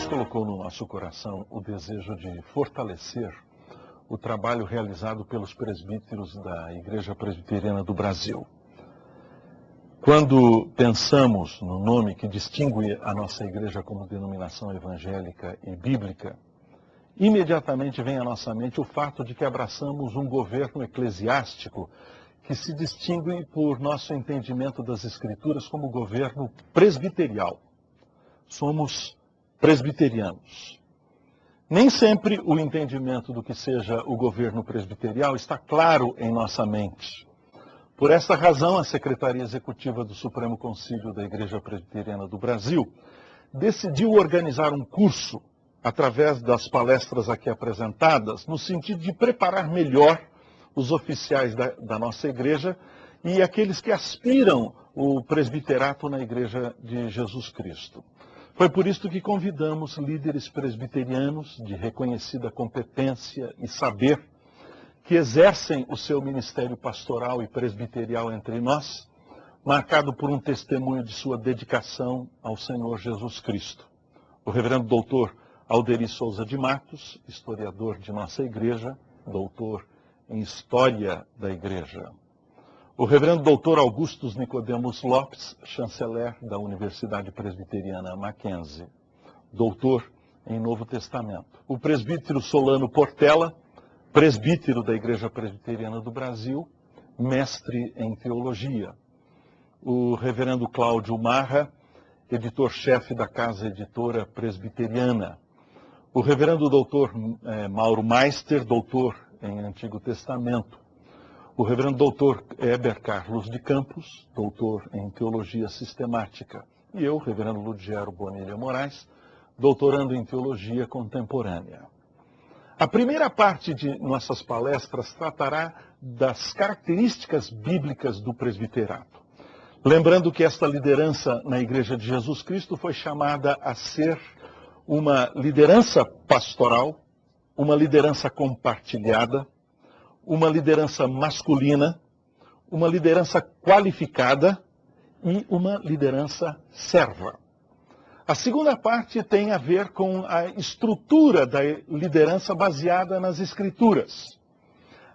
Deus colocou no nosso coração o desejo de fortalecer o trabalho realizado pelos presbíteros da Igreja Presbiteriana do Brasil. Quando pensamos no nome que distingue a nossa igreja como denominação evangélica e bíblica, imediatamente vem à nossa mente o fato de que abraçamos um governo eclesiástico que se distingue por nosso entendimento das Escrituras como governo presbiterial. Somos presbiterianos. Nem sempre o entendimento do que seja o governo presbiterial está claro em nossa mente. Por essa razão, a Secretaria Executiva do Supremo Concílio da Igreja Presbiteriana do Brasil decidiu organizar um curso, através das palestras aqui apresentadas, no sentido de preparar melhor os oficiais da nossa igreja e aqueles que aspiram o presbiterato na Igreja de Jesus Cristo. Foi por isso que convidamos líderes presbiterianos de reconhecida competência e saber, que exercem o seu ministério pastoral e presbiterial entre nós, marcado por um testemunho de sua dedicação ao Senhor Jesus Cristo. O reverendo doutor Alderi Souza de Matos, historiador de nossa igreja, doutor em História da Igreja. O reverendo doutor Augustus Nicodemos Lopes, chanceler da Universidade Presbiteriana Mackenzie, doutor em Novo Testamento. O presbítero Solano Portela, presbítero da Igreja Presbiteriana do Brasil, mestre em teologia. O reverendo Cláudio Marra, editor-chefe da Casa Editora Presbiteriana. O reverendo doutor Mauro Meister, doutor em Antigo Testamento. O reverendo doutor Heber Carlos de Campos, doutor em Teologia Sistemática. E eu, reverendo Ludgero Bonilha Moraes, doutorando em Teologia Contemporânea. A primeira parte de nossas palestras tratará das características bíblicas do presbiterato. Lembrando que esta liderança na Igreja de Jesus Cristo foi chamada a ser uma liderança pastoral, uma liderança compartilhada, uma liderança masculina, uma liderança qualificada e uma liderança serva. A segunda parte tem a ver com a estrutura da liderança baseada nas Escrituras.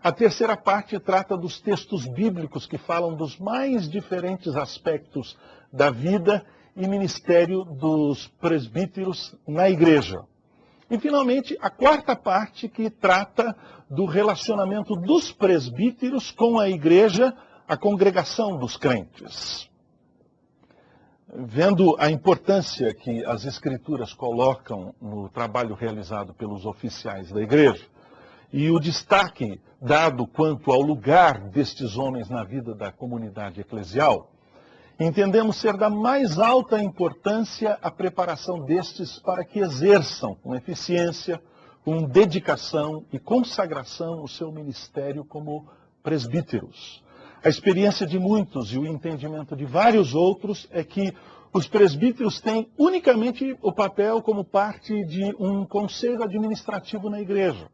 A terceira parte trata dos textos bíblicos que falam dos mais diferentes aspectos da vida e ministério dos presbíteros na igreja. E, finalmente, a quarta parte que trata do relacionamento dos presbíteros com a igreja, a congregação dos crentes. Vendo a importância que as Escrituras colocam no trabalho realizado pelos oficiais da igreja e o destaque dado quanto ao lugar destes homens na vida da comunidade eclesial, entendemos ser da mais alta importância a preparação destes para que exerçam com eficiência, com dedicação e consagração o seu ministério como presbíteros. A experiência de muitos e o entendimento de vários outros é que os presbíteros têm unicamente o papel como parte de um conselho administrativo na igreja,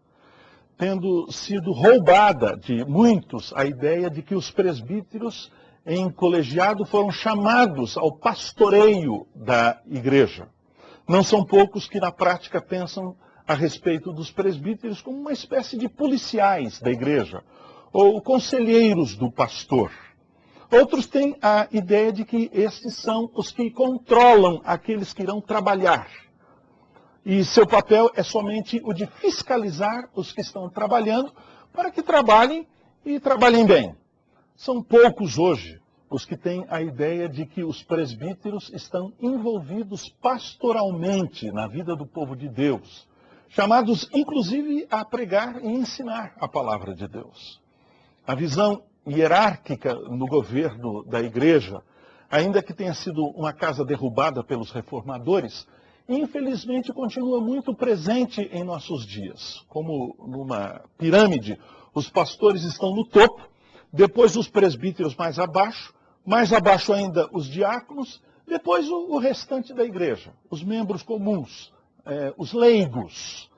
tendo sido roubada de muitos a ideia de que os presbíteros em colegiado foram chamados ao pastoreio da igreja. Não são poucos que na prática pensam a respeito dos presbíteros como uma espécie de policiais da igreja, ou conselheiros do pastor. Outros têm a ideia de que estes são os que controlam aqueles que irão trabalhar. E seu papel é somente o de fiscalizar os que estão trabalhando para que trabalhem e trabalhem bem. São poucos hoje os que têm a ideia de que os presbíteros estão envolvidos pastoralmente na vida do povo de Deus, chamados inclusive a pregar e ensinar a palavra de Deus. A visão hierárquica no governo da igreja, ainda que tenha sido uma casa derrubada pelos reformadores, infelizmente continua muito presente em nossos dias. Como numa pirâmide, os pastores estão no topo, depois os presbíteros mais abaixo ainda os diáconos, depois o restante da igreja, os membros comuns, os leigos.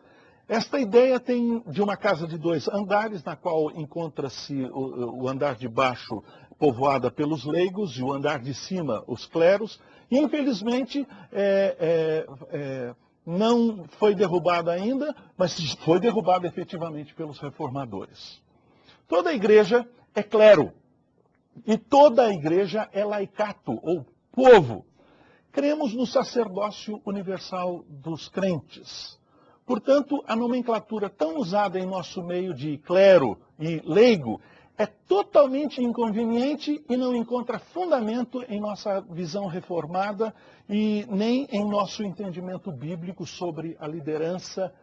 Esta ideia tem de uma casa de 2 andares, na qual encontra-se o andar de baixo povoada pelos leigos e o andar de cima os cleros. E, infelizmente, não foi derrubada ainda, mas foi derrubada efetivamente pelos reformadores. Toda a igreja é clero. E toda a igreja é laicato, ou povo. Cremos no sacerdócio universal dos crentes. Portanto, a nomenclatura tão usada em nosso meio de clero e leigo é totalmente inconveniente e não encontra fundamento em nossa visão reformada e nem em nosso entendimento bíblico sobre a liderança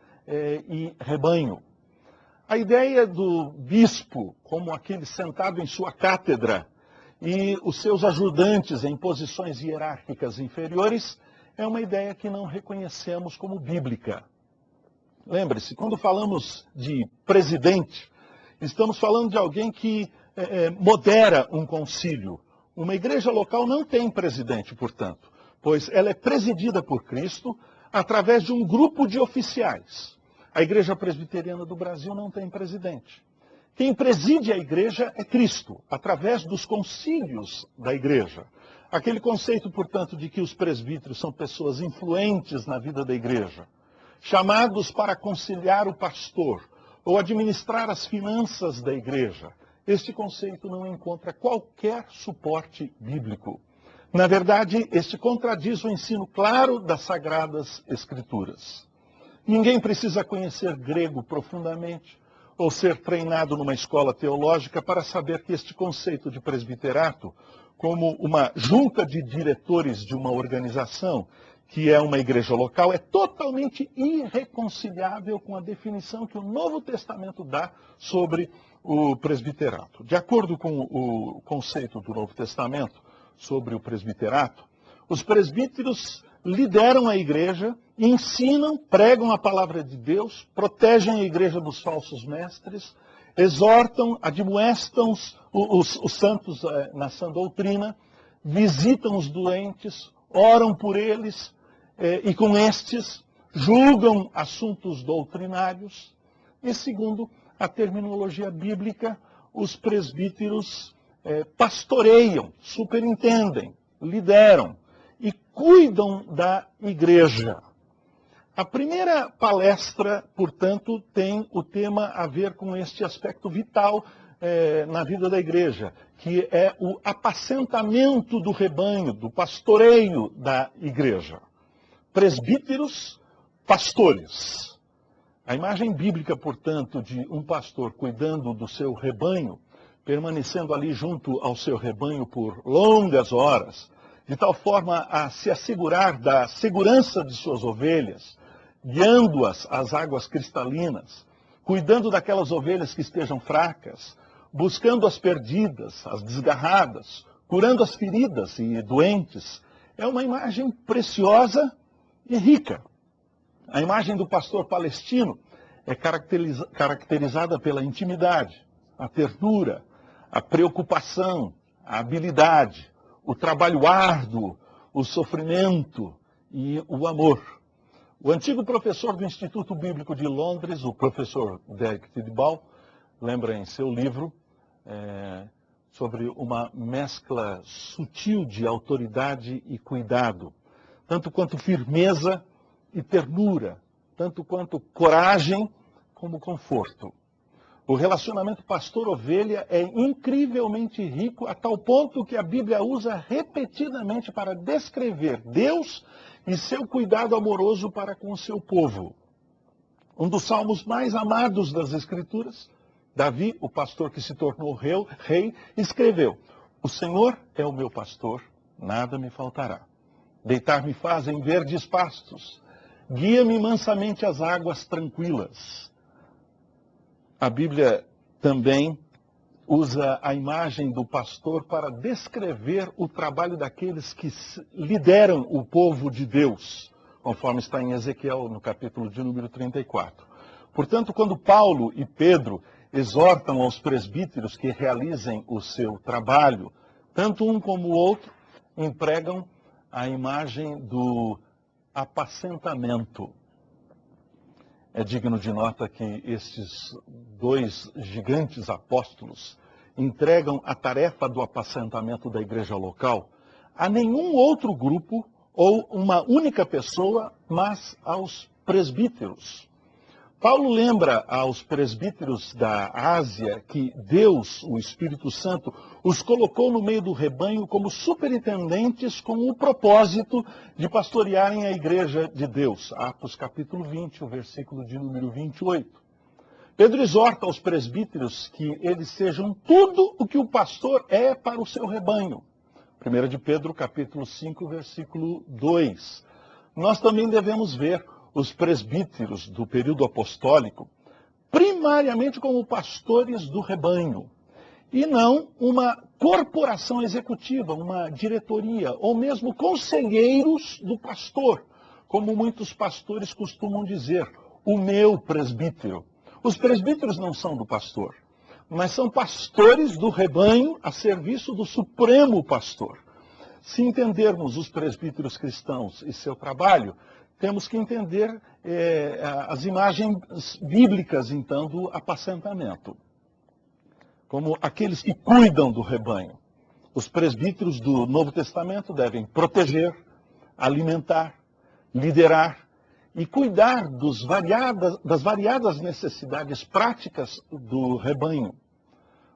e rebanho. A ideia do bispo, como aquele sentado em sua cátedra, e os seus ajudantes em posições hierárquicas inferiores, é uma ideia que não reconhecemos como bíblica. Lembre-se, quando falamos de presidente, estamos falando de alguém que modera um concílio. Uma igreja local não tem presidente, portanto, pois ela é presidida por Cristo através de um grupo de oficiais. A Igreja Presbiteriana do Brasil não tem presidente. Quem preside a igreja é Cristo, através dos concílios da igreja. Aquele conceito, portanto, de que os presbíteros são pessoas influentes na vida da igreja, chamados para conciliar o pastor ou administrar as finanças da igreja. Este conceito não encontra qualquer suporte bíblico. Na verdade, este contradiz o ensino claro das Sagradas Escrituras. Ninguém precisa conhecer grego profundamente ou ser treinado numa escola teológica para saber que este conceito de presbiterato, como uma junta de diretores de uma organização, que é uma igreja local, é totalmente irreconciliável com a definição que o Novo Testamento dá sobre o presbiterato. De acordo com o conceito do Novo Testamento sobre o presbiterato, os presbíteros lideram a igreja, ensinam, pregam a palavra de Deus, protegem a igreja dos falsos mestres, exortam, admoestam os santos na sã doutrina, visitam os doentes, oram por eles e com estes julgam assuntos doutrinários. E segundo a terminologia bíblica, os presbíteros pastoreiam, superintendem, lideram e cuidam da igreja. A primeira palestra, portanto, tem o tema a ver com este aspecto vital na vida da igreja, que é o apacentamento do rebanho, do pastoreio da igreja. Presbíteros, pastores. A imagem bíblica, portanto, de um pastor cuidando do seu rebanho, permanecendo ali junto ao seu rebanho por longas horas, de tal forma a se assegurar da segurança de suas ovelhas, guiando-as às águas cristalinas, cuidando daquelas ovelhas que estejam fracas, buscando as perdidas, as desgarradas, curando as feridas e doentes. É uma imagem preciosa e rica. A imagem do pastor palestino é caracterizada pela intimidade, a ternura, a preocupação, a habilidade, o trabalho árduo, o sofrimento e o amor. O antigo professor do Instituto Bíblico de Londres, o professor Derek Tidball, lembra em seu livro sobre uma mescla sutil de autoridade e cuidado, tanto quanto firmeza e ternura, tanto quanto coragem como conforto. O relacionamento pastor-ovelha é incrivelmente rico, a tal ponto que a Bíblia usa repetidamente para descrever Deus e seu cuidado amoroso para com o seu povo. Um dos salmos mais amados das Escrituras, Davi, o pastor que se tornou rei, escreveu: "O Senhor é o meu pastor, nada me faltará. Deitar-me faz em verdes pastos, guia-me mansamente às águas tranquilas." A Bíblia também usa a imagem do pastor para descrever o trabalho daqueles que lideram o povo de Deus, conforme está em Ezequiel, no capítulo de número 34. Portanto, quando Paulo e Pedro exortam aos presbíteros que realizem o seu trabalho, tanto um como o outro empregam a imagem do apacentamento. É digno de nota que estes dois gigantes apóstolos entregam a tarefa do apacentamento da igreja local a nenhum outro grupo ou uma única pessoa, mas aos presbíteros. Paulo lembra aos presbíteros da Ásia que Deus, o Espírito Santo, os colocou no meio do rebanho como superintendentes com o propósito de pastorearem a igreja de Deus. Atos capítulo 20, o versículo de número 28. Pedro exorta aos presbíteros que eles sejam tudo o que o pastor é para o seu rebanho. 1 de Pedro capítulo 5, versículo 2. Nós também devemos ver os presbíteros do período apostólico, primariamente como pastores do rebanho, e não uma corporação executiva, uma diretoria, ou mesmo conselheiros do pastor, como muitos pastores costumam dizer, o meu presbítero. Os presbíteros não são do pastor, mas são pastores do rebanho a serviço do supremo pastor. Se entendermos os presbíteros cristãos e seu trabalho, temos que entender as imagens bíblicas, então, do apacentamento. Como aqueles que cuidam do rebanho. Os presbíteros do Novo Testamento devem proteger, alimentar, liderar e cuidar das variadas necessidades práticas do rebanho.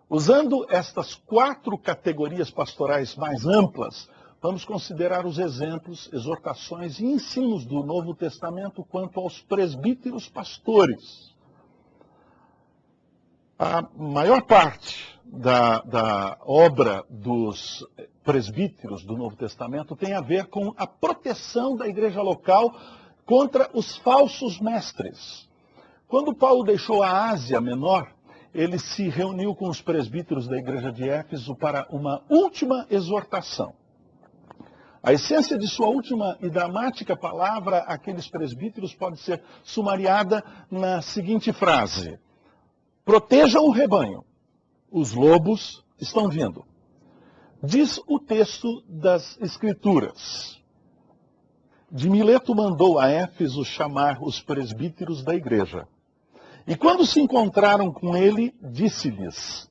Usando estas 4 categorias pastorais mais amplas, vamos considerar os exemplos, exortações e ensinos do Novo Testamento quanto aos presbíteros pastores. A maior parte da obra dos presbíteros do Novo Testamento tem a ver com a proteção da igreja local contra os falsos mestres. Quando Paulo deixou a Ásia Menor, ele se reuniu com os presbíteros da igreja de Éfeso para uma última exortação. A essência de sua última e dramática palavra àqueles presbíteros pode ser sumariada na seguinte frase: protejam o rebanho, os lobos estão vindo. Diz o texto das Escrituras. De Mileto mandou a Éfeso chamar os presbíteros da igreja. E quando se encontraram com ele, disse-lhes: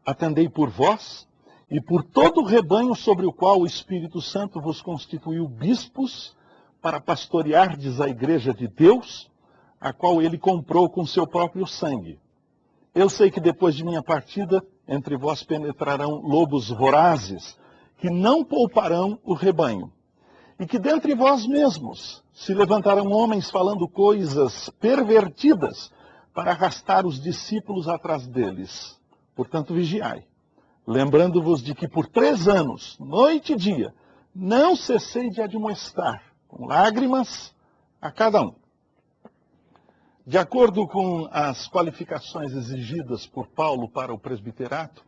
atendei por vós e por todo o rebanho sobre o qual o Espírito Santo vos constituiu bispos para pastoreardes a igreja de Deus, a qual ele comprou com seu próprio sangue. Eu sei que depois de minha partida, entre vós penetrarão lobos vorazes, que não pouparão o rebanho. E que dentre vós mesmos se levantarão homens falando coisas pervertidas para arrastar os discípulos atrás deles. Portanto, vigiai, lembrando-vos de que por 3 anos, noite e dia, não cessei de admoestar, com lágrimas, a cada um. De acordo com as qualificações exigidas por Paulo para o presbiterato,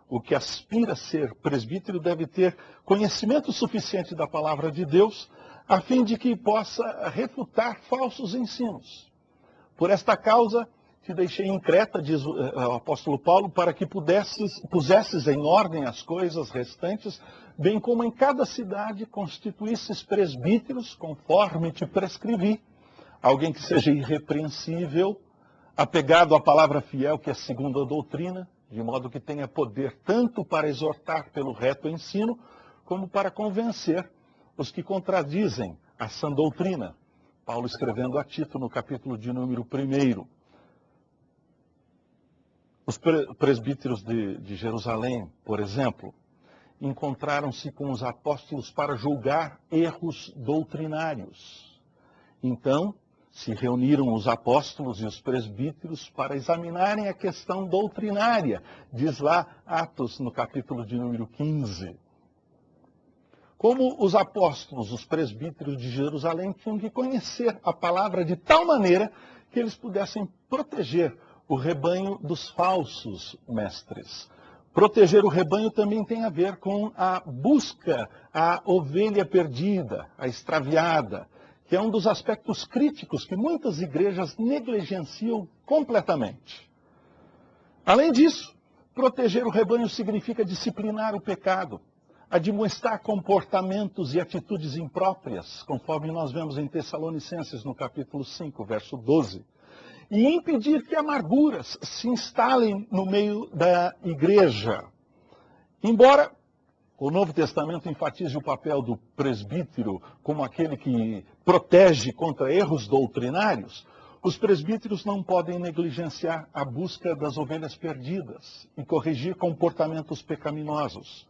o que aspira a ser presbítero deve ter conhecimento suficiente da palavra de Deus, a fim de que possa refutar falsos ensinos. Por esta causa, te deixei em Creta, diz o apóstolo Paulo, para que pusesses em ordem as coisas restantes, bem como em cada cidade constituísses presbíteros, conforme te prescrevi. Alguém que seja irrepreensível, apegado à palavra fiel, que é segundo a doutrina, de modo que tenha poder tanto para exortar pelo reto ensino, como para convencer os que contradizem a sã doutrina. Paulo escrevendo a Tito no capítulo de número 1. Os presbíteros de Jerusalém, por exemplo, encontraram-se com os apóstolos para julgar erros doutrinários. Então, se reuniram os apóstolos e os presbíteros para examinarem a questão doutrinária, diz lá Atos, no capítulo de número 15. Como os apóstolos, os presbíteros de Jerusalém tinham que conhecer a palavra de tal maneira que eles pudessem proteger o rebanho dos falsos mestres. Proteger o rebanho também tem a ver com a busca à ovelha perdida, a extraviada, que é um dos aspectos críticos que muitas igrejas negligenciam completamente. Além disso, proteger o rebanho significa disciplinar o pecado, admoestar comportamentos e atitudes impróprias, conforme nós vemos em Tessalonicenses, no capítulo 5, verso 12, e impedir que amarguras se instalem no meio da igreja. Embora o Novo Testamento enfatiza o papel do presbítero como aquele que protege contra erros doutrinários, os presbíteros não podem negligenciar a busca das ovelhas perdidas e corrigir comportamentos pecaminosos.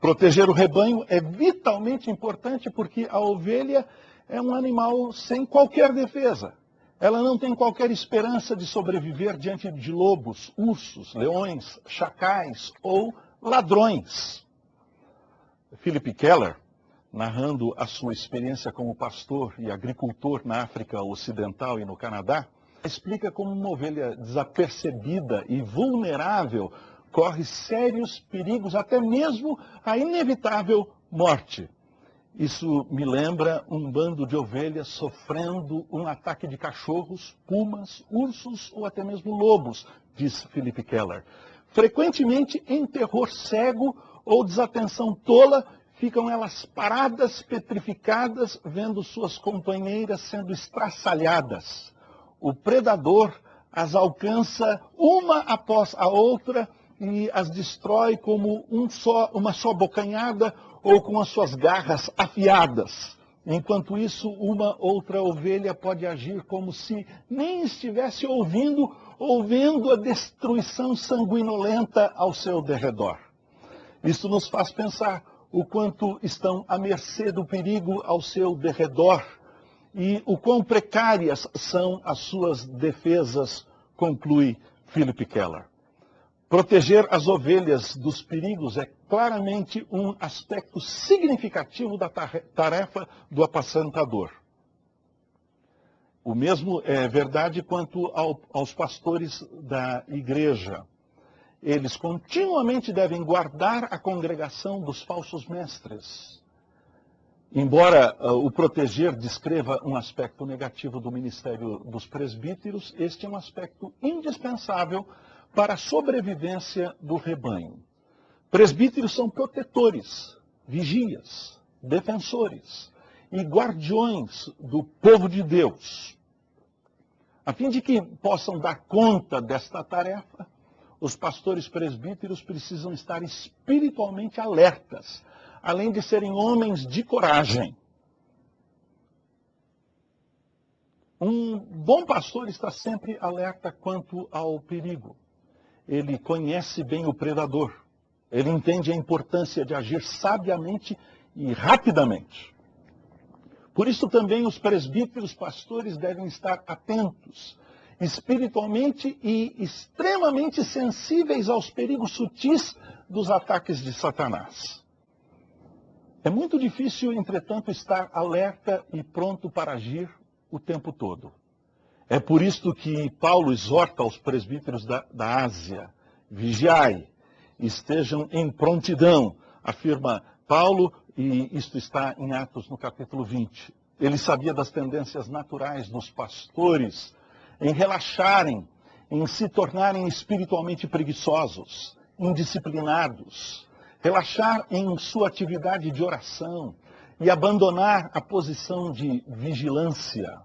Proteger o rebanho é vitalmente importante porque a ovelha é um animal sem qualquer defesa. Ela não tem qualquer esperança de sobreviver diante de lobos, ursos, leões, chacais ou ladrões. Philip Keller, narrando a sua experiência como pastor e agricultor na África Ocidental e no Canadá, explica como uma ovelha desapercebida e vulnerável corre sérios perigos, até mesmo a inevitável morte. Isso me lembra um bando de ovelhas sofrendo um ataque de cachorros, pumas, ursos ou até mesmo lobos, diz Philip Keller. Frequentemente, em terror cego ou desatenção tola, ficam elas paradas, petrificadas, vendo suas companheiras sendo estraçalhadas. O predador as alcança uma após a outra e as destrói como uma só bocanhada ou com as suas garras afiadas. Enquanto isso, uma outra ovelha pode agir como se nem estivesse ouvindo ou vendo a destruição sanguinolenta ao seu derredor. Isso nos faz pensar o quanto estão à mercê do perigo ao seu derredor e o quão precárias são as suas defesas, conclui Philip Keller. Proteger as ovelhas dos perigos é claramente um aspecto significativo da tarefa do apacentador. O mesmo é verdade quanto aos pastores da igreja. Eles continuamente devem guardar a congregação dos falsos mestres. Embora o proteger descreva um aspecto negativo do ministério dos presbíteros, este é um aspecto indispensável para a sobrevivência do rebanho. Presbíteros são protetores, vigias, defensores e guardiões do povo de Deus. A fim de que possam dar conta desta tarefa, os pastores presbíteros precisam estar espiritualmente alertas, além de serem homens de coragem. Um bom pastor está sempre alerta quanto ao perigo. Ele conhece bem o predador. Ele entende a importância de agir sabiamente e rapidamente. Por isso também os presbíteros pastores devem estar atentos, espiritualmente e extremamente sensíveis aos perigos sutis dos ataques de Satanás. É muito difícil, entretanto, estar alerta e pronto para agir o tempo todo. É por isso que Paulo exorta aos presbíteros da Ásia: vigiai, estejam em prontidão, afirma Paulo, e isto está em Atos no capítulo 20. Ele sabia das tendências naturais dos pastores em relaxarem, em se tornarem espiritualmente preguiçosos, indisciplinados, relaxar em sua atividade de oração e abandonar a posição de vigilância.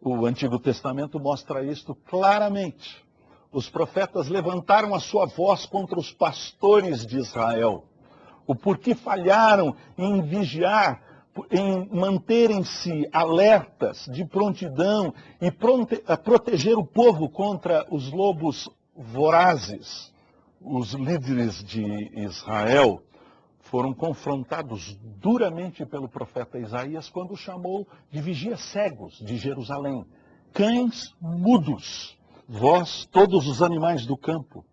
O Antigo Testamento mostra isto claramente. Os profetas levantaram a sua voz contra os pastores de Israel. O porquê falharam em vigiar, em manterem-se alertas, de prontidão e proteger o povo contra os lobos vorazes. Os líderes de Israel foram confrontados duramente pelo profeta Isaías quando chamou de vigias cegos de Jerusalém. Cães mudos, vós, todos os animais do campo,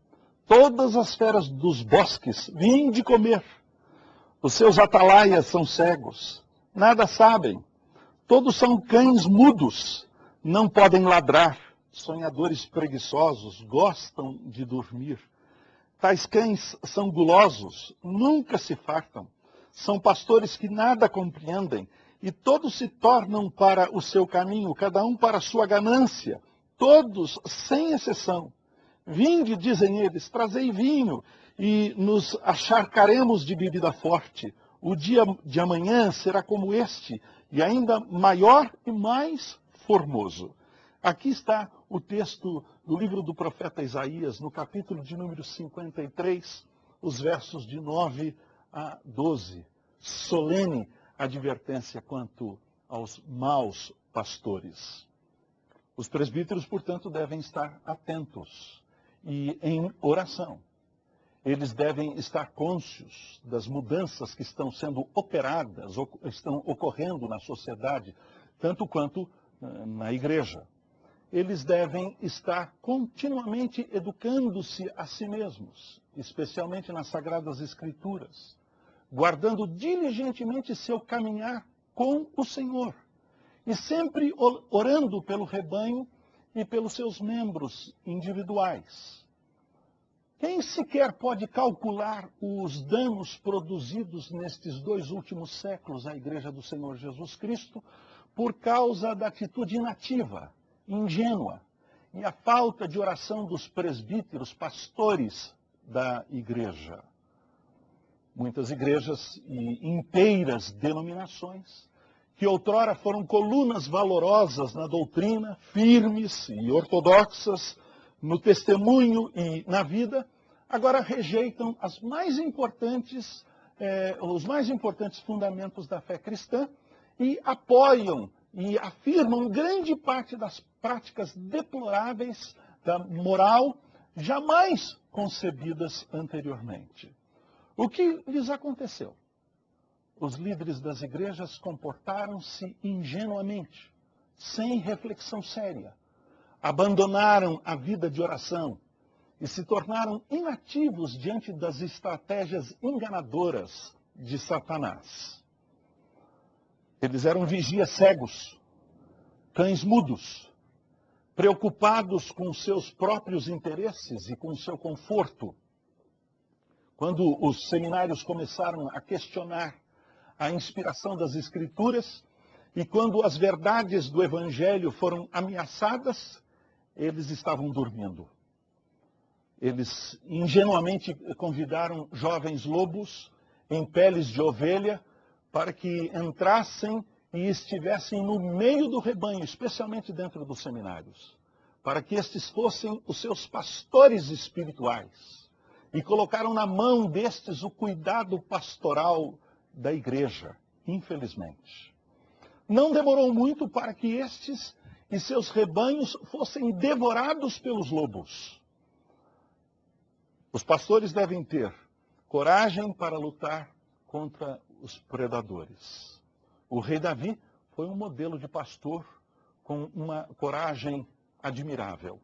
todas as feras dos bosques, vinde comer. Os seus atalaias são cegos, nada sabem. Todos são cães mudos, não podem ladrar. Sonhadores preguiçosos, gostam de dormir. Tais cães são gulosos, nunca se fartam. São pastores que nada compreendem, e todos se tornam para o seu caminho, cada um para a sua ganância, todos sem exceção. Vinde, dizem eles, trazei vinho, e nos acharcaremos de bebida forte. O dia de amanhã será como este, e ainda maior e mais formoso. Aqui está o texto do livro do profeta Isaías, no capítulo de número 53, os versos de 9 a 12, solene advertência quanto aos maus pastores. Os presbíteros, portanto, devem estar atentos e em oração. Eles devem estar cônscios das mudanças que estão sendo operadas, ou estão ocorrendo na sociedade, tanto quanto na igreja. Eles devem estar continuamente educando-se a si mesmos, especialmente nas Sagradas Escrituras, guardando diligentemente seu caminhar com o Senhor, e sempre orando pelo rebanho e pelos seus membros individuais. Quem sequer pode calcular os danos produzidos nestes 2 últimos séculos à Igreja do Senhor Jesus Cristo por causa da atitude inativa, ingênua, e a falta de oração dos presbíteros, pastores da Igreja? Muitas igrejas e inteiras denominações, que outrora foram colunas valorosas na doutrina, firmes e ortodoxas, no testemunho e na vida, agora rejeitam os mais importantes fundamentos da fé cristã e apoiam e afirmam grande parte das práticas deploráveis da moral jamais concebidas anteriormente. O que lhes aconteceu? Os líderes das igrejas comportaram-se ingenuamente, sem reflexão séria. Abandonaram a vida de oração e se tornaram inativos diante das estratégias enganadoras de Satanás. Eles eram vigias cegos, cães mudos, preocupados com seus próprios interesses e com o seu conforto. Quando os seminários começaram a questionar a inspiração das Escrituras e quando as verdades do Evangelho foram ameaçadas, eles estavam dormindo. Eles ingenuamente convidaram jovens lobos em peles de ovelha para que entrassem e estivessem no meio do rebanho, especialmente dentro dos seminários, para que estes fossem os seus pastores espirituais. E colocaram na mão destes o cuidado pastoral da igreja, infelizmente. Não demorou muito para que estes e seus rebanhos fossem devorados pelos lobos. Os pastores devem ter coragem para lutar contra os predadores. O rei Davi foi um modelo de pastor com uma coragem admirável.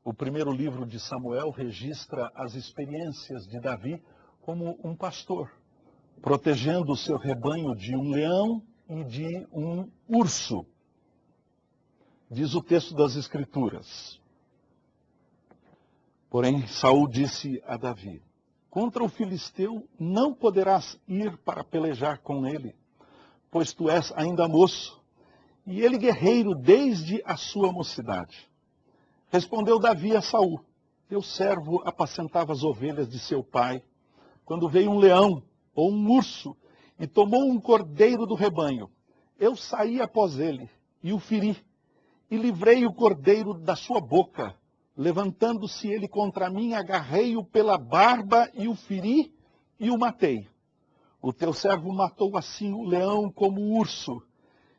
O primeiro livro de Samuel registra as experiências de Davi como um pastor, protegendo o seu rebanho de um leão e de um urso. Diz o texto das Escrituras. Porém, Saul disse a Davi: contra o filisteu não poderás ir para pelejar com ele, pois tu és ainda moço, e ele guerreiro desde a sua mocidade. Respondeu Davi a Saul: teu servo apacentava as ovelhas de seu pai, quando veio um leão ou um urso e tomou um cordeiro do rebanho. Eu saí após ele e o feri, e livrei o cordeiro da sua boca. Levantando-se ele contra mim, agarrei-o pela barba e o feri e o matei. O teu servo matou assim o leão como o urso.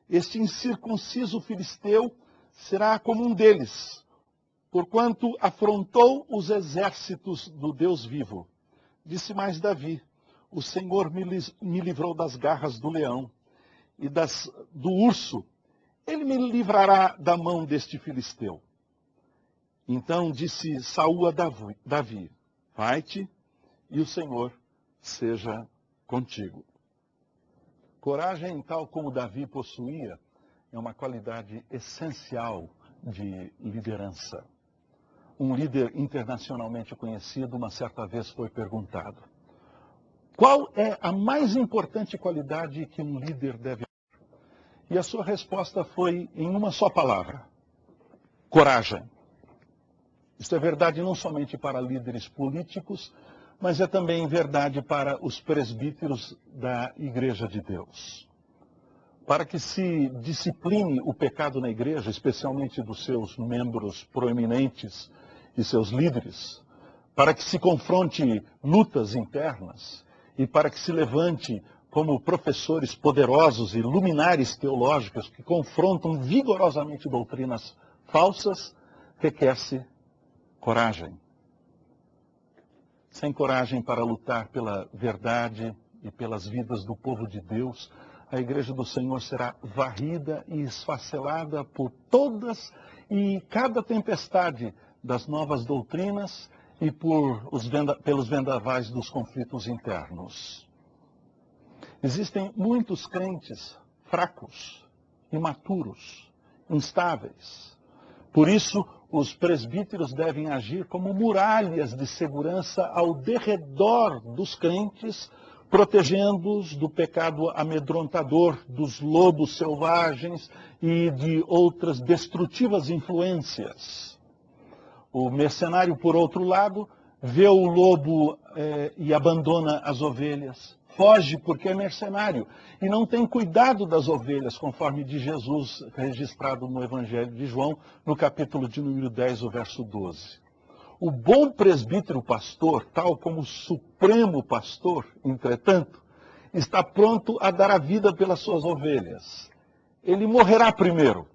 Este incircunciso filisteu será como um deles, porquanto afrontou os exércitos do Deus vivo. Disse mais Davi: o Senhor me livrou das garras do leão e do urso. Ele me livrará da mão deste filisteu. Então disse Saul a Davi: vai-te e o Senhor seja contigo. Coragem, tal como Davi possuía, é uma qualidade essencial de liderança. Um líder internacionalmente conhecido, uma certa vez foi perguntado: qual é a mais importante qualidade que um líder deve ter? E a sua resposta foi em uma só palavra: coragem. Isto é verdade não somente para líderes políticos, mas é também verdade para os presbíteros da Igreja de Deus. Para que se discipline o pecado na igreja, especialmente dos seus membros proeminentes e seus líderes, para que se confronte lutas internas e para que se levante como professores poderosos e luminares teológicos que confrontam vigorosamente doutrinas falsas, requer-se coragem. Sem coragem para lutar pela verdade e pelas vidas do povo de Deus, a igreja do Senhor será varrida e esfacelada por todas e cada tempestade das novas doutrinas e pelos vendavais dos conflitos internos. Existem muitos crentes fracos, imaturos, instáveis. Por isso, os presbíteros devem agir como muralhas de segurança ao derredor dos crentes, protegendo-os do pecado amedrontador, dos lobos selvagens e de outras destrutivas influências. O mercenário, por outro lado, vê o lobo e abandona as ovelhas. Foge porque é mercenário e não tem cuidado das ovelhas, conforme de Jesus registrado no Evangelho de João, no capítulo de número 10, o verso 12. O bom presbítero pastor, tal como o supremo pastor, entretanto, está pronto a dar a vida pelas suas ovelhas. Ele morrerá primeiro.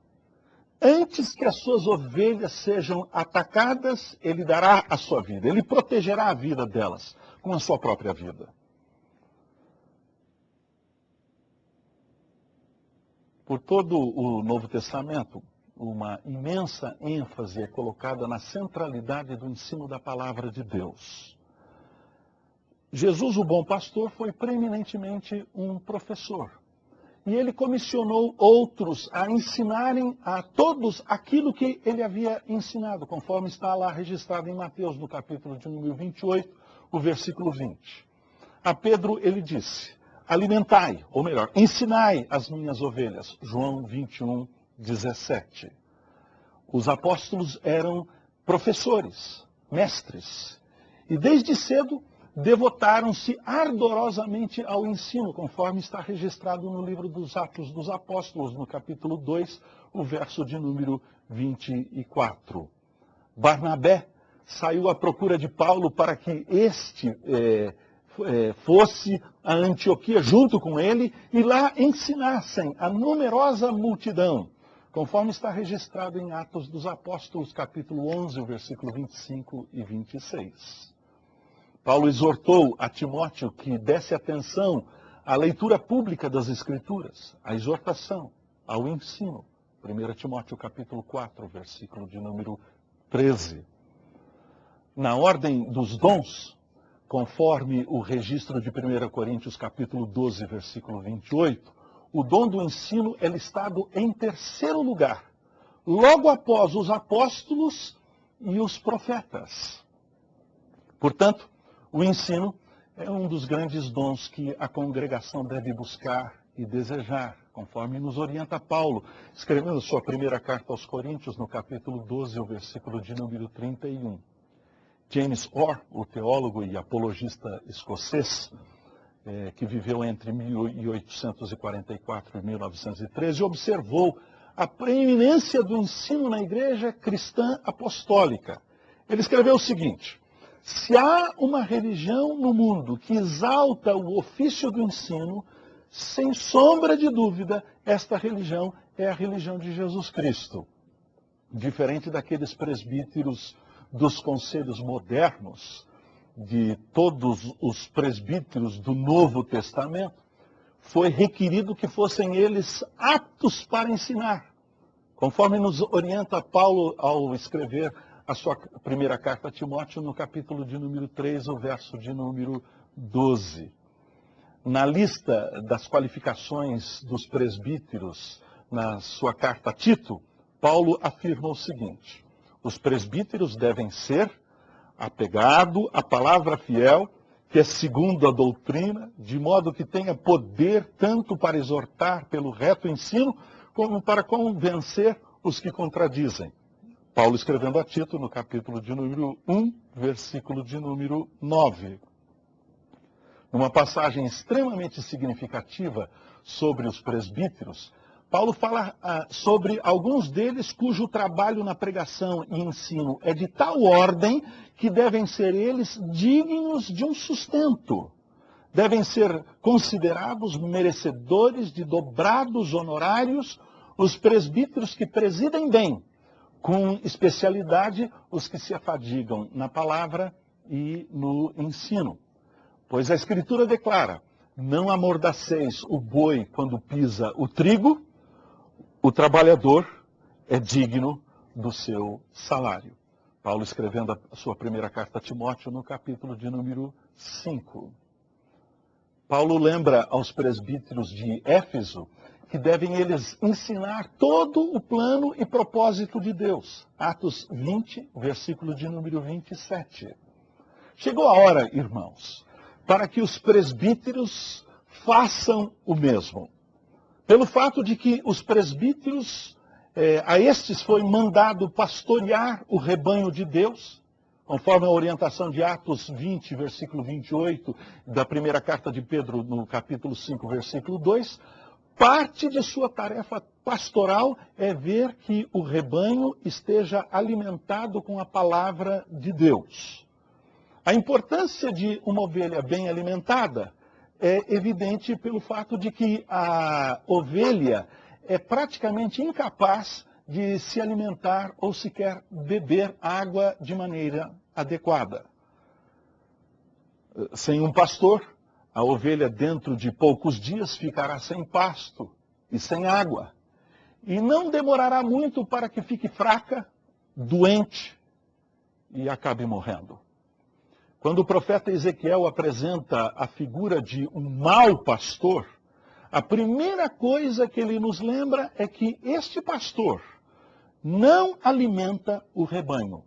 Antes que as suas ovelhas sejam atacadas, ele dará a sua vida. Ele protegerá a vida delas com a sua própria vida. Por todo o Novo Testamento, uma imensa ênfase é colocada na centralidade do ensino da palavra de Deus. Jesus, o bom pastor, foi preeminentemente um professor. E ele comissionou outros a ensinarem a todos aquilo que ele havia ensinado, conforme está lá registrado em Mateus, no capítulo de número 28, o versículo 20. A Pedro ele disse: alimentai, ou melhor, ensinai as minhas ovelhas. João 21, 17. Os apóstolos eram professores, mestres. E desde cedo devotaram-se ardorosamente ao ensino, conforme está registrado no livro dos Atos dos Apóstolos, no capítulo 2, o verso de número 24. Barnabé saiu à procura de Paulo para que este fosse a Antioquia junto com ele e lá ensinassem a numerosa multidão, conforme está registrado em Atos dos Apóstolos, capítulo 11, o versículo 25 e 26. Paulo exortou a Timóteo que desse atenção à leitura pública das Escrituras, à exortação, ao ensino. 1 Timóteo capítulo 4, versículo de número 13. Na ordem dos dons, conforme o registro de 1 Coríntios capítulo 12, versículo 28, o dom do ensino é listado em terceiro lugar, logo após os apóstolos e os profetas. Portanto, o ensino é um dos grandes dons que a congregação deve buscar e desejar, conforme nos orienta Paulo, escrevendo sua primeira carta aos Coríntios, no capítulo 12, o versículo de número 31. James Orr, o teólogo e apologista escocês, que viveu entre 1844 e 1913, observou a preeminência do ensino na igreja cristã apostólica. Ele escreveu o seguinte: se há uma religião no mundo que exalta o ofício do ensino, sem sombra de dúvida, esta religião é a religião de Jesus Cristo. Diferente daqueles presbíteros dos conselhos modernos, de todos os presbíteros do Novo Testamento, foi requerido que fossem eles aptos para ensinar, conforme nos orienta Paulo ao escrever a sua primeira carta a Timóteo, no capítulo de número 3, o verso de número 12. Na lista das qualificações dos presbíteros, na sua carta a Tito, Paulo afirma o seguinte: os presbíteros devem ser apegado à palavra fiel, que é segundo a doutrina, de modo que tenha poder tanto para exortar pelo reto ensino, como para convencer os que contradizem. Paulo escrevendo a Tito, no capítulo de número 1, versículo de número 9. Numa passagem extremamente significativa sobre os presbíteros, Paulo fala sobre alguns deles cujo trabalho na pregação e ensino é de tal ordem que devem ser eles dignos de um sustento, devem ser considerados merecedores de dobrados honorários os presbíteros que presidem bem, com especialidade os que se afadigam na palavra e no ensino. Pois a Escritura declara: não amordaceis o boi quando pisa o trigo, o trabalhador é digno do seu salário. Paulo escrevendo a sua primeira carta a Timóteo no capítulo de número 5. Paulo lembra aos presbíteros de Éfeso que devem eles ensinar todo o plano e propósito de Deus. Atos 20, versículo de número 27. Chegou a hora, irmãos, para que os presbíteros façam o mesmo. Pelo fato de que os presbíteros, a estes foi mandado pastorear o rebanho de Deus, conforme a orientação de Atos 20, versículo 28, da primeira carta de Pedro, no capítulo 5, versículo 2, parte de sua tarefa pastoral é ver que o rebanho esteja alimentado com a palavra de Deus. A importância de uma ovelha bem alimentada é evidente pelo fato de que a ovelha é praticamente incapaz de se alimentar ou sequer beber água de maneira adequada. Sem um pastor, a ovelha dentro de poucos dias ficará sem pasto e sem água. E não demorará muito para que fique fraca, doente e acabe morrendo. Quando o profeta Ezequiel apresenta a figura de um mau pastor, a primeira coisa que ele nos lembra é que este pastor não alimenta o rebanho.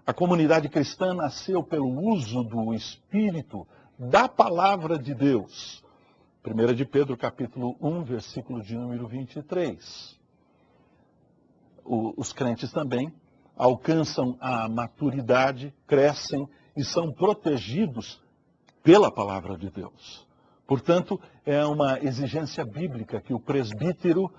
A comunidade cristã nasceu pelo uso do Espírito da palavra de Deus. 1 de Pedro, capítulo 1, versículo de número 23. Os crentes também alcançam a maturidade, crescem e são protegidos pela palavra de Deus. Portanto, é uma exigência bíblica que o presbítero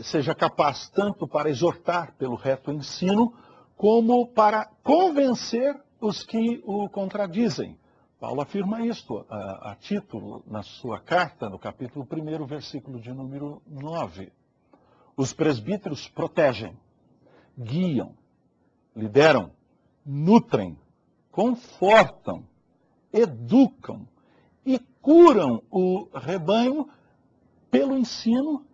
seja capaz tanto para exortar pelo reto ensino, como para convencer os que o contradizem. Paulo afirma isto a título na sua carta, no capítulo 1, versículo de número 9. Os presbíteros protegem, guiam, lideram, nutrem, confortam, educam e curam o rebanho pelo ensino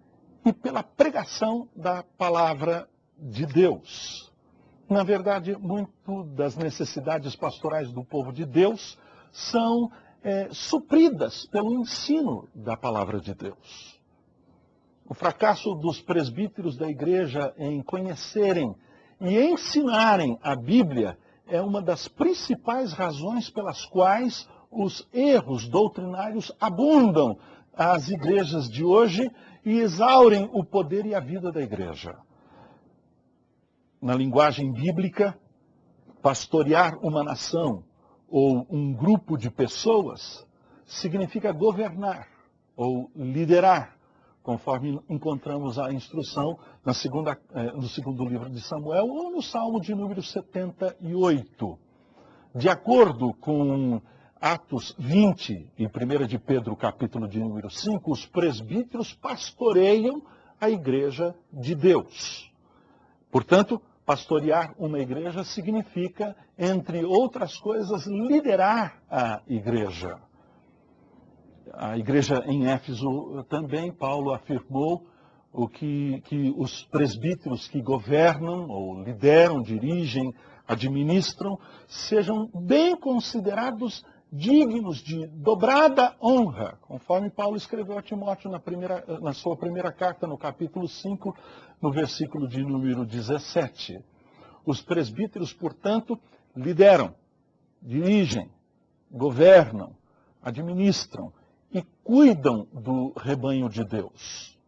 e pela pregação da palavra de Deus. Na verdade, muito das necessidades pastorais do povo de Deus são supridas pelo ensino da palavra de Deus. O fracasso dos presbíteros da igreja em conhecerem e ensinarem a Bíblia é uma das principais razões pelas quais os erros doutrinários abundam às igrejas de hoje e exaurem o poder e a vida da igreja. Na linguagem bíblica, pastorear uma nação ou um grupo de pessoas significa governar ou liderar, conforme encontramos a instrução no segundo livro de Samuel ou no Salmo de número 78. De acordo com Atos 20 e 1 de Pedro, capítulo de número 5, os presbíteros pastoreiam a igreja de Deus. Portanto, pastorear uma igreja significa, entre outras coisas, liderar a igreja. A igreja em Éfeso também, Paulo afirmou que os presbíteros que governam, ou lideram, dirigem, administram, sejam bem considerados dignos de dobrada honra, conforme Paulo escreveu a Timóteo na sua primeira carta, no capítulo 5, no versículo de número 17. Os presbíteros, portanto, lideram, dirigem, governam, administram e cuidam do rebanho de Deus.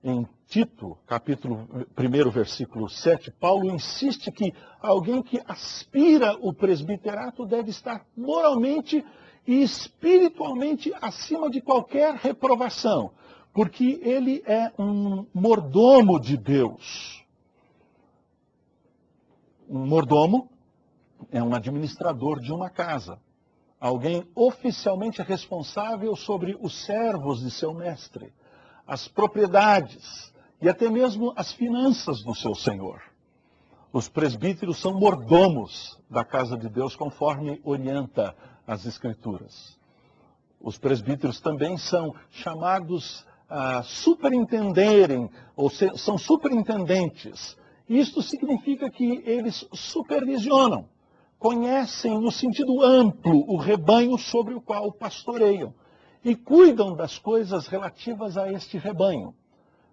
Em Tito, capítulo 1, versículo 7, Paulo insiste que alguém que aspira o presbiterato deve estar moralmente e espiritualmente acima de qualquer reprovação, porque ele é um mordomo de Deus. Um mordomo é um administrador de uma casa. alguém oficialmente responsável sobre os servos de seu mestre, as propriedades e até mesmo as finanças do seu senhor. Os presbíteros são mordomos da casa de Deus, conforme orienta as Escrituras. Os presbíteros também são chamados a superintenderem, ou são superintendentes. Isto significa que eles supervisionam, conhecem no sentido amplo o rebanho sobre o qual pastoreiam e cuidam das coisas relativas a este rebanho.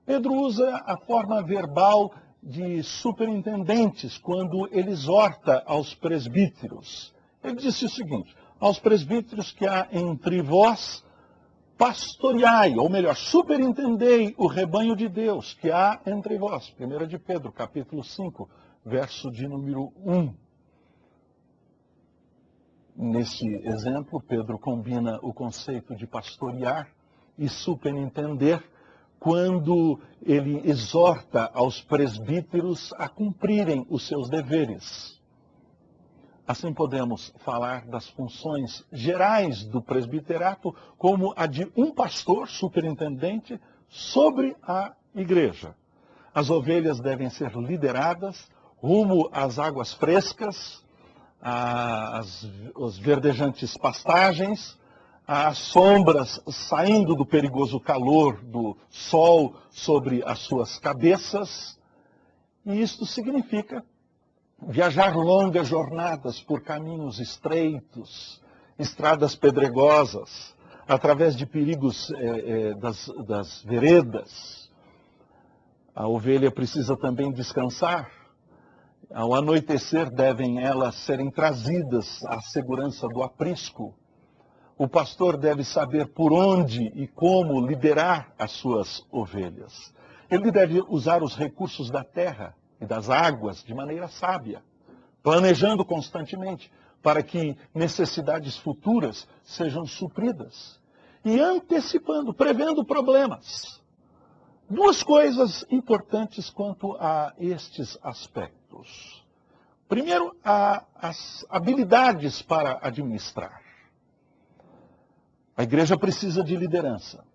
Pedro usa a forma verbal de superintendentes quando ele exorta aos presbíteros. Ele disse o seguinte: aos presbíteros que há entre vós, pastoreai, ou melhor, superintendei o rebanho de Deus que há entre vós. 1 de Pedro, capítulo 5, verso de número 1. Nesse exemplo, Pedro combina o conceito de pastorear e superintender quando ele exorta aos presbíteros a cumprirem os seus deveres. Assim podemos falar das funções gerais do presbiterato como a de um pastor superintendente sobre a igreja. As ovelhas devem ser lideradas rumo às águas frescas, às verdejantes pastagens, às sombras saindo do perigoso calor do sol sobre as suas cabeças. E isto significa viajar longas jornadas por caminhos estreitos, estradas pedregosas, através de perigos das veredas. A ovelha precisa também descansar. Ao anoitecer devem elas serem trazidas à segurança do aprisco. O pastor deve saber por onde e como liderar as suas ovelhas. Ele deve usar os recursos da terra e das águas de maneira sábia, planejando constantemente para que necessidades futuras sejam supridas e antecipando, prevendo problemas. Duas coisas importantes quanto a estes aspectos. Primeiro, as habilidades para administrar. A igreja precisa de liderança,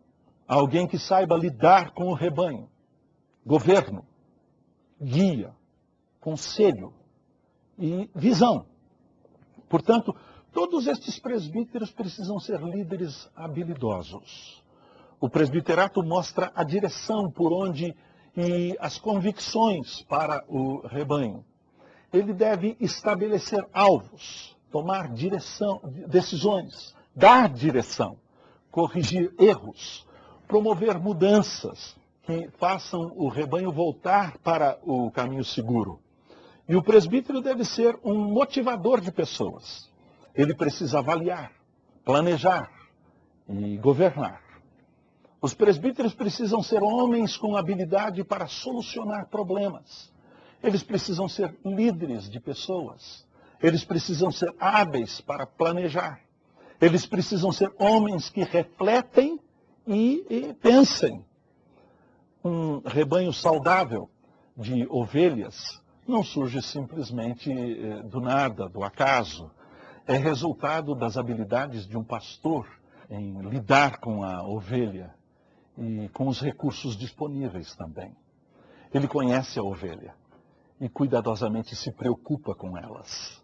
alguém que saiba lidar com o rebanho, governo, guia, conselho e visão. Portanto, todos estes presbíteros precisam ser líderes habilidosos. O presbiterato mostra a direção por onde e as convicções para o rebanho. Ele deve estabelecer alvos, tomar decisões, dar direção, corrigir erros, promover mudanças que façam o rebanho voltar para o caminho seguro. E o presbítero deve ser um motivador de pessoas. Ele precisa avaliar, planejar e governar. Os presbíteros precisam ser homens com habilidade para solucionar problemas. Eles precisam ser líderes de pessoas. Eles precisam ser hábeis para planejar. Eles precisam ser homens que refletem e pensem. Um rebanho saudável de ovelhas não surge simplesmente do nada, do acaso. É resultado das habilidades de um pastor em lidar com a ovelha e com os recursos disponíveis também. Ele conhece a ovelha e cuidadosamente se preocupa com elas.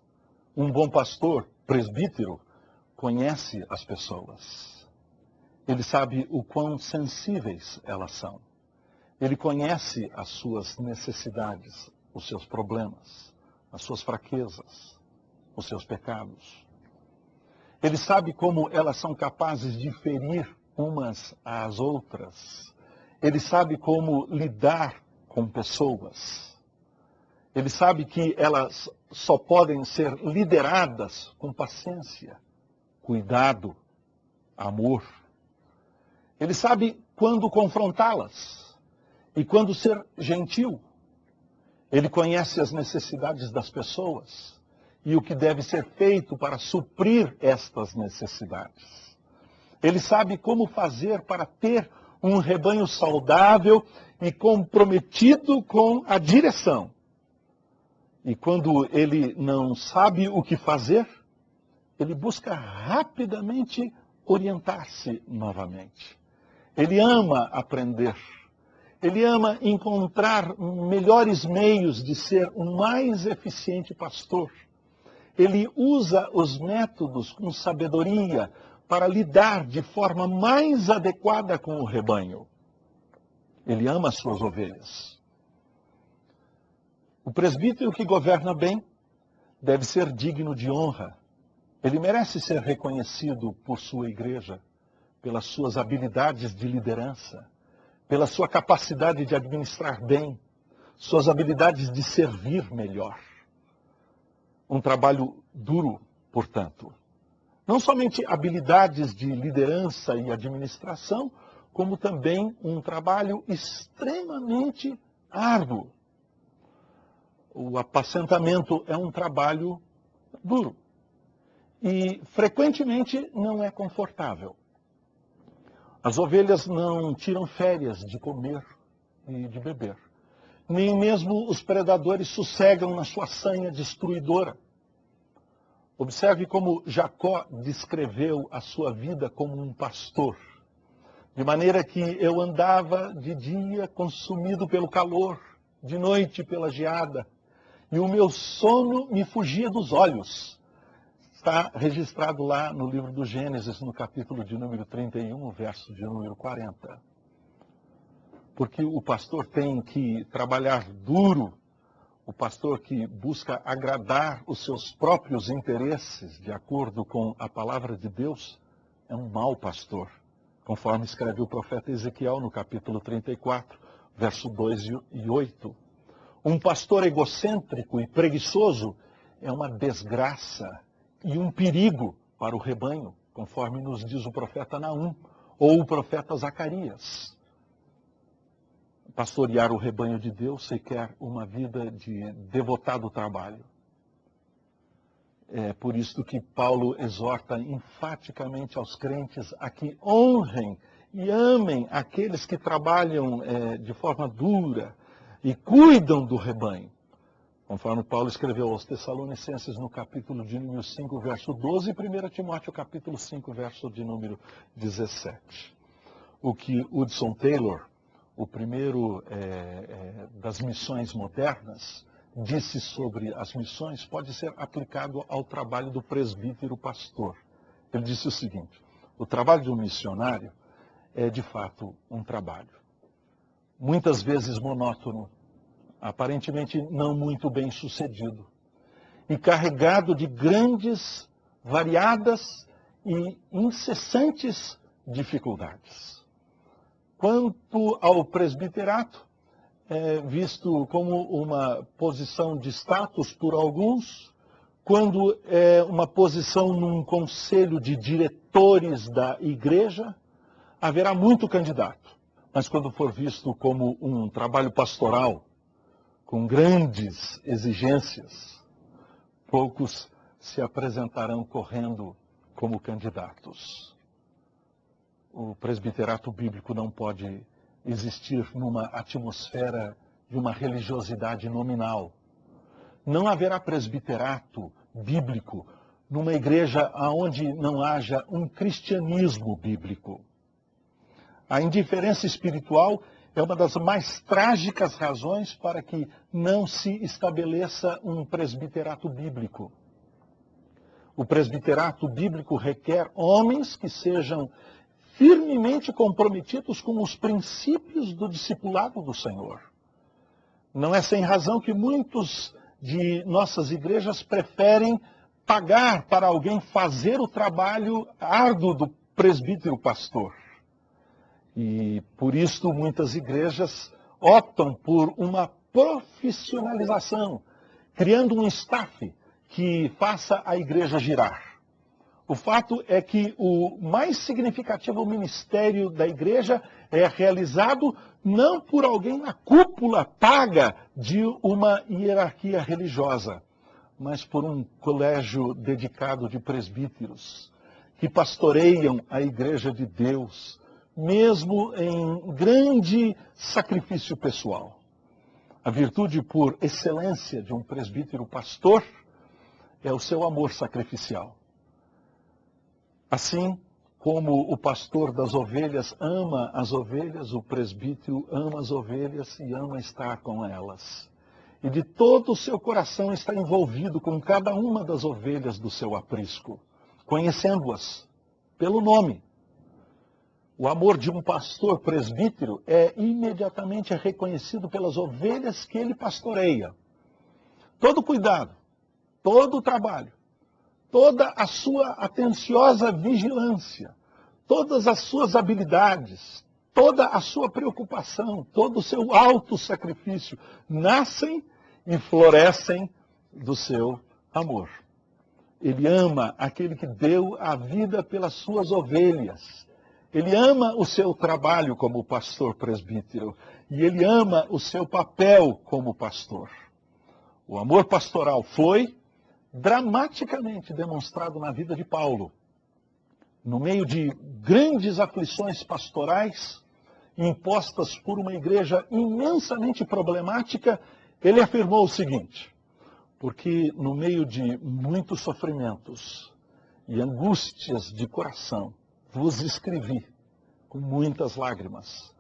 Um bom pastor, presbítero, conhece as pessoas. Ele sabe o quão sensíveis elas são. Ele conhece as suas necessidades, os seus problemas, as suas fraquezas, os seus pecados. Ele sabe como elas são capazes de ferir umas às outras. Ele sabe como lidar com pessoas. Ele sabe que elas só podem ser lideradas com paciência, cuidado, amor. Ele sabe quando confrontá-las e quando ser gentil. Ele conhece as necessidades das pessoas e o que deve ser feito para suprir estas necessidades. Ele sabe como fazer para ter um rebanho saudável e comprometido com a direção. E quando ele não sabe o que fazer, ele busca rapidamente orientar-se novamente. Ele ama aprender. Ele ama encontrar melhores meios de ser um mais eficiente pastor. Ele usa os métodos com sabedoria para lidar de forma mais adequada com o rebanho. Ele ama as suas ovelhas. O presbítero que governa bem deve ser digno de honra. Ele merece ser reconhecido por sua igreja, pelas suas habilidades de liderança, pela sua capacidade de administrar bem, suas habilidades de servir melhor. Um trabalho duro, portanto. Não somente habilidades de liderança e administração, como também um trabalho extremamente árduo. O apacentamento é um trabalho duro e frequentemente não é confortável. As ovelhas não tiram férias de comer e de beber. Nem mesmo os predadores sossegam na sua sanha destruidora. Observe como Jacó descreveu a sua vida como um pastor. De maneira que eu andava de dia consumido pelo calor, de noite pela geada, e o meu sono me fugia dos olhos. Está registrado lá no livro do Gênesis, no capítulo de número 31, verso de número 40. Porque o pastor tem que trabalhar duro, o pastor que busca agradar os seus próprios interesses, de acordo com a palavra de Deus, é um mau pastor, conforme escreve o profeta Ezequiel no capítulo 34, verso 2 e 8. Um pastor egocêntrico e preguiçoso é uma desgraça e um perigo para o rebanho, conforme nos diz o profeta Naum ou o profeta Zacarias. Pastorear o rebanho de Deus requer uma vida de devotado trabalho. É por isso que Paulo exorta enfaticamente aos crentes a que honrem e amem aqueles que trabalham de forma dura e cuidam do rebanho. Conforme Paulo escreveu aos Tessalonicenses no capítulo de número 5, verso 12, e 1 Timóteo capítulo 5, verso de número 17. O que Hudson Taylor, o primeiro das missões modernas, disse sobre as missões pode ser aplicado ao trabalho do presbítero pastor. Ele disse o seguinte: o trabalho de um missionário é de fato um trabalho, muitas vezes monótono, aparentemente não muito bem sucedido, e carregado de grandes, variadas e incessantes dificuldades. Quanto ao presbiterato, é visto como uma posição de status por alguns, quando é uma posição num conselho de diretores da igreja, haverá muito candidato. Mas quando for visto como um trabalho pastoral, com grandes exigências, poucos se apresentarão correndo como candidatos. O presbiterato bíblico não pode existir numa atmosfera de uma religiosidade nominal. Não haverá presbiterato bíblico numa igreja onde não haja um cristianismo bíblico. A indiferença espiritual é uma das mais trágicas razões para que não se estabeleça um presbiterato bíblico. O presbiterato bíblico requer homens que sejam firmemente comprometidos com os princípios do discipulado do Senhor. Não é sem razão que muitos de nossas igrejas preferem pagar para alguém fazer o trabalho árduo do presbítero pastor. E por isso muitas igrejas optam por uma profissionalização, criando um staff que faça a igreja girar. O fato é que o mais significativo ministério da igreja é realizado não por alguém na cúpula paga de uma hierarquia religiosa, mas por um colégio dedicado de presbíteros que pastoreiam a igreja de Deus, mesmo em grande sacrifício pessoal. A virtude por excelência de um presbítero pastor é o seu amor sacrificial. Assim como o pastor das ovelhas ama as ovelhas, o presbítero ama as ovelhas e ama estar com elas. E de todo o seu coração está envolvido com cada uma das ovelhas do seu aprisco, conhecendo-as pelo nome. O amor de um pastor presbítero é imediatamente reconhecido pelas ovelhas que ele pastoreia. Todo o cuidado, todo o trabalho, toda a sua atenciosa vigilância, todas as suas habilidades, toda a sua preocupação, todo o seu alto sacrifício nascem e florescem do seu amor. Ele ama aquele que deu a vida pelas suas ovelhas. Ele ama o seu trabalho como pastor presbítero e ele ama o seu papel como pastor. O amor pastoral foi dramaticamente demonstrado na vida de Paulo. No meio de grandes aflições pastorais, impostas por uma igreja imensamente problemática, ele afirmou o seguinte: porque no meio de muitos sofrimentos e angústias de coração, vos escrevi com muitas lágrimas,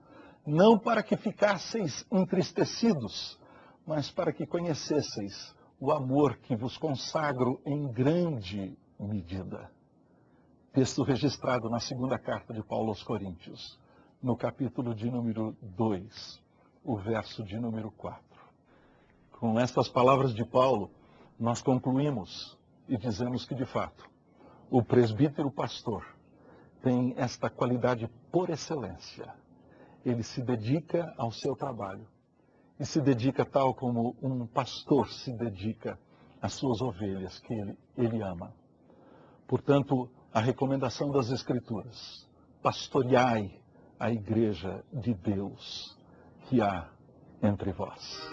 não para que ficasseis entristecidos, mas para que conhecesseis o amor que vos consagro em grande medida. Texto registrado na segunda carta de Paulo aos Coríntios, no capítulo de número 2, o verso de número 4. Com estas palavras de Paulo, nós concluímos e dizemos que, de fato, o presbítero pastor tem esta qualidade por excelência. Ele se dedica ao seu trabalho. E se dedica tal como um pastor se dedica às suas ovelhas que ele ama. Portanto, a recomendação das Escrituras: pastoreai a igreja de Deus que há entre vós.